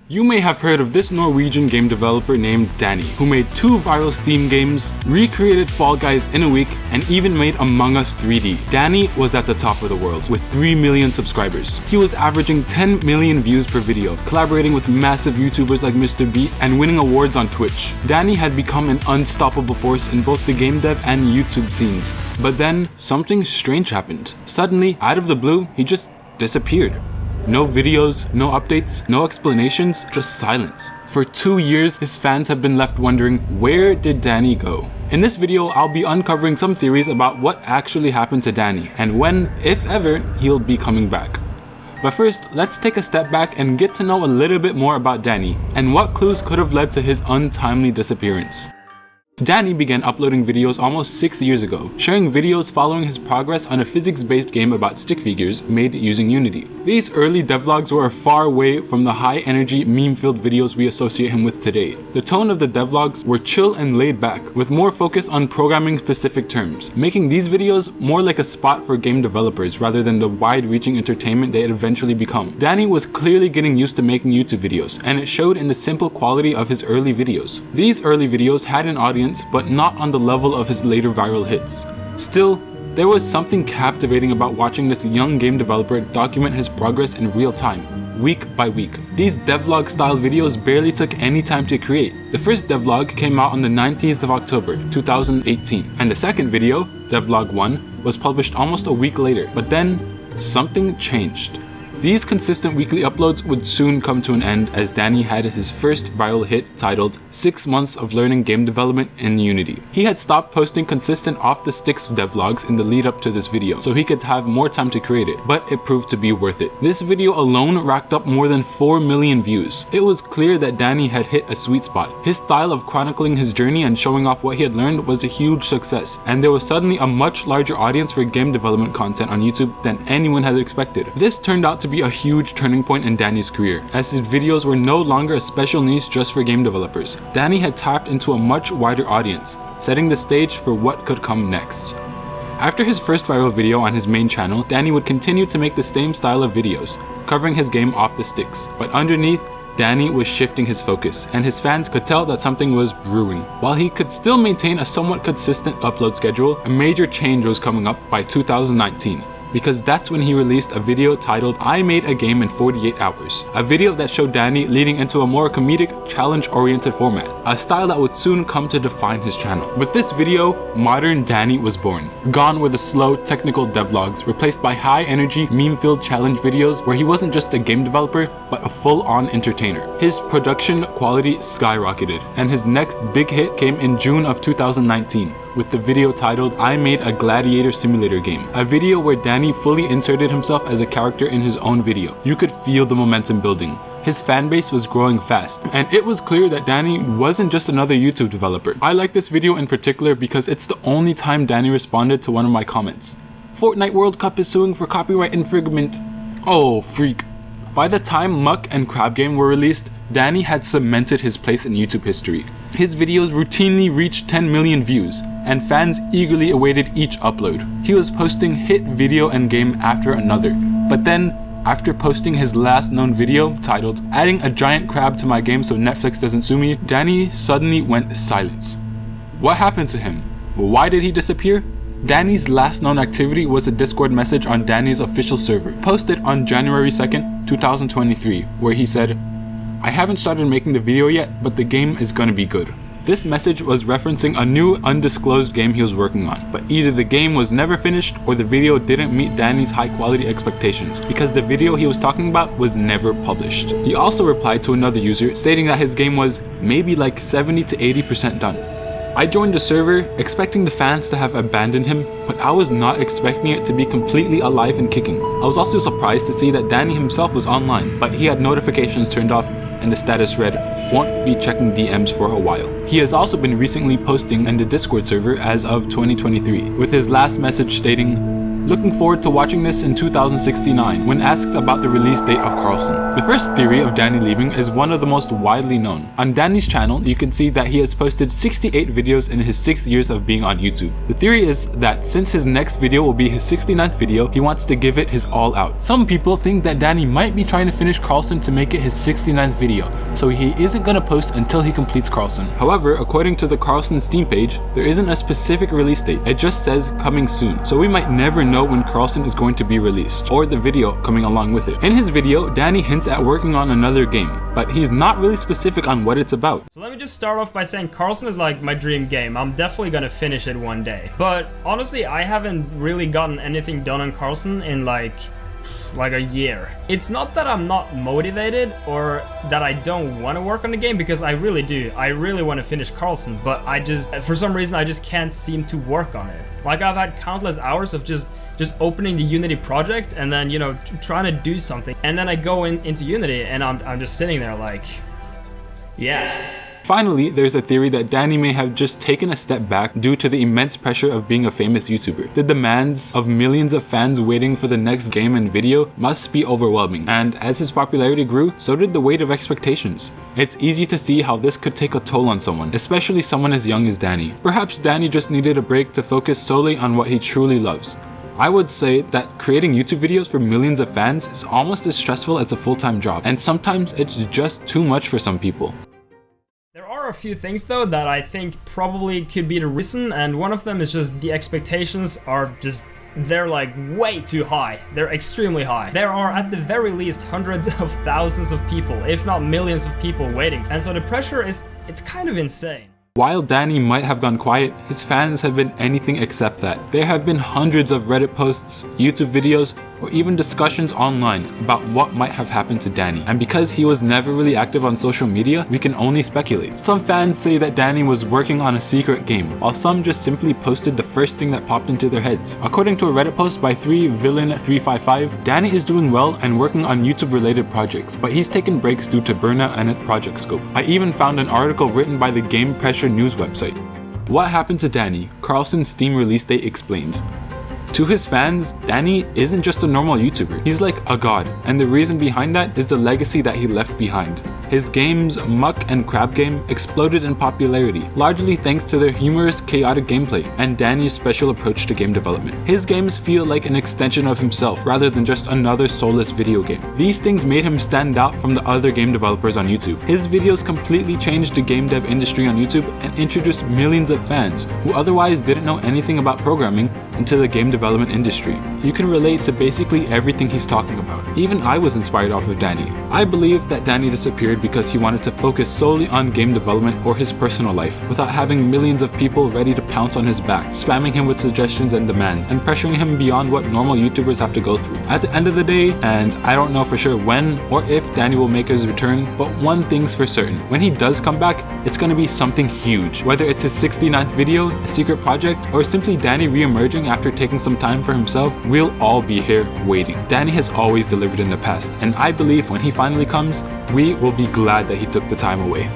You may have heard of this Norwegian game developer named Dani, who made 2 viral Steam games, recreated Fall Guys in a week, and even made Among Us 3D. Dani was at the top of the world, with 3 million subscribers. He was averaging 10 million views per video, collaborating with massive YouTubers like Mr. Beat, and winning awards on Twitch. Dani had become an unstoppable force in both the game dev and YouTube scenes. But then, something strange happened. Suddenly, out of the blue, he just disappeared. No videos, no updates, no explanations, just silence. For 2 years, his fans have been left wondering, where did Dani go? In this video, I'll be uncovering some theories about what actually happened to Dani and when, if ever, he'll be coming back. But first, let's take a step back and get to know a little bit more about Dani and what clues could have led to his untimely disappearance. Dani began uploading videos almost 6 years ago, sharing videos following his progress on a physics-based game about stick figures made using Unity. These early devlogs were far away from the high-energy, meme-filled videos we associate him with today. The tone of the devlogs were chill and laid back, with more focus on programming-specific terms, making these videos more like a spot for game developers rather than the wide-reaching entertainment they had eventually become. Dani was clearly getting used to making YouTube videos, and it showed in the simple quality of his early videos. These early videos had an audience, but not on the level of his later viral hits. Still, there was something captivating about watching this young game developer document his progress in real time, week by week. These devlog style videos barely took any time to create. The first devlog came out on the 19th of October, 2018, and the second video, devlog 1, was published almost a week later. But then, something changed. These consistent weekly uploads would soon come to an end as Dani had his first viral hit titled 6 Months of Learning Game Development in Unity. He had stopped posting consistent off-the-sticks devlogs in the lead up to this video so he could have more time to create it, but it proved to be worth it. This video alone racked up more than 4 million views. It was clear that Dani had hit a sweet spot. His style of chronicling his journey and showing off what he had learned was a huge success, and there was suddenly a much larger audience for game development content on YouTube than anyone had expected. This turned out to be a huge turning point in Dani's career, as his videos were no longer a special niche just for game developers. Dani had tapped into a much wider audience, setting the stage for what could come next. After his first viral video on his main channel, Dani would continue to make the same style of videos, covering his game off the sticks. But underneath, Dani was shifting his focus, and his fans could tell that something was brewing. While he could still maintain a somewhat consistent upload schedule, a major change was coming up by 2019. Because that's when he released a video titled I Made a Game in 48 Hours, a video that showed Dani leading into a more comedic, challenge-oriented format, a style that would soon come to define his channel. With this video, modern Dani was born. Gone were the slow, technical devlogs, replaced by high-energy, meme-filled challenge videos where he wasn't just a game developer, but a full-on entertainer. His production quality skyrocketed, and his next big hit came in June of 2019, with the video titled I Made a Gladiator Simulator Game, a video where Dani fully inserted himself as a character in his own video. You could feel the momentum building. His fanbase was growing fast, and it was clear that Dani wasn't just another YouTube developer. I like this video in particular because it's the only time Dani responded to one of my comments. Fortnite World Cup is suing for copyright infringement. Oh, freak. By the time Muck and Crab Game were released, Dani had cemented his place in YouTube history. His videos routinely reached 10 million views, and fans eagerly awaited each upload. He was posting hit video and game after another. But then, after posting his last known video titled Adding a Giant Crab to My Game So Netflix Doesn't Sue Me, Dani suddenly went silent. What happened to him? Why did he disappear? Dani's last known activity was a Discord message on Dani's official server, posted on January 2nd, 2023, where he said, I haven't started making the video yet, but the game is gonna be good. This message was referencing a new undisclosed game he was working on, but either the game was never finished or the video didn't meet Dani's high quality expectations, because the video he was talking about was never published. He also replied to another user stating that his game was maybe like 70 to 80% done. I joined the server expecting the fans to have abandoned him, but I was not expecting it to be completely alive and kicking. I was also surprised to see that Dani himself was online, but he had notifications turned off and the status read, won't be checking DMs for a while. He has also been recently posting in the Discord server as of 2023, with his last message stating, looking forward to watching this in 2069 when asked about the release date of Carlson. The first theory of Dani leaving is one of the most widely known. On Dani's channel, you can see that he has posted 68 videos in his 6 years of being on YouTube. The theory is that since his next video will be his 69th video, he wants to give it his all out. Some people think that Dani might be trying to finish Carlson to make it his 69th video, so he isn't gonna post until he completes Carlson. However, according to the Carlson Steam page, there isn't a specific release date. It just says coming soon, so we might never know when Carlson is going to be released, or the video coming along with it. In his video, Dani hints at working on another game, but he's not really specific on what it's about. So let me just start off by saying Carlson is like my dream game. I'm definitely gonna finish it one day. But honestly, I haven't really gotten anything done on Carlson in like a year. It's not that I'm not motivated or that I don't want to work on the game, because I really do. I really want to finish Carlson, but I just, for some reason, I just can't seem to work on it. Like, I've had countless hours of just opening the Unity project and then, you know, trying to do something. And then I go into Unity and I'm just sitting there like, yeah. Finally, there's a theory that Dani may have just taken a step back due to the immense pressure of being a famous YouTuber. The demands of millions of fans waiting for the next game and video must be overwhelming, and as his popularity grew, so did the weight of expectations. It's easy to see how this could take a toll on someone, especially someone as young as Dani. Perhaps Dani just needed a break to focus solely on what he truly loves. I would say that creating YouTube videos for millions of fans is almost as stressful as a full-time job, and sometimes it's just too much for some people. There are a few things though that I think probably could be the reason, and one of them is just the expectations are just, they're like way too high. They're extremely high. There are at the very least hundreds of thousands of people, if not millions of people waiting, and so the pressure it's kind of insane. While Dani might have gone quiet, his fans have been anything except that. There have been hundreds of Reddit posts, YouTube videos, or even discussions online about what might have happened to Dani, and because he was never really active on social media, we can only speculate. Some fans say that Dani was working on a secret game, while some just simply posted the first thing that popped into their heads. According to a Reddit post by 3Villain355, Dani is doing well and working on YouTube related projects, but he's taken breaks due to burnout and at project scope. I even found an article written by the Game Pressure news website. What happened to Dani? Carlson's Steam release date explained. To his fans, Dani isn't just a normal YouTuber. He's like a god, and the reason behind that is the legacy that he left behind. His games, Muck and Crab Game, exploded in popularity, largely thanks to their humorous, chaotic gameplay and Dani's special approach to game development. His games feel like an extension of himself, rather than just another soulless video game. These things made him stand out from the other game developers on YouTube. His videos completely changed the game dev industry on YouTube and introduced millions of fans who otherwise didn't know anything about programming into the game development industry. You can relate to basically everything he's talking about. Even I was inspired off of Dani. I believe that Dani disappeared because he wanted to focus solely on game development or his personal life, without having millions of people ready to pounce on his back, spamming him with suggestions and demands, and pressuring him beyond what normal YouTubers have to go through. At the end of the day, and I don't know for sure when or if Dani will make his return, but one thing's for certain: when he does come back, it's gonna be something huge. Whether it's his 69th video, a secret project, or simply Dani re-emerging after taking some time for himself, we'll all be here waiting. Dani has always delivered in the past, and I believe when he finally comes, we will be glad that he took the time away.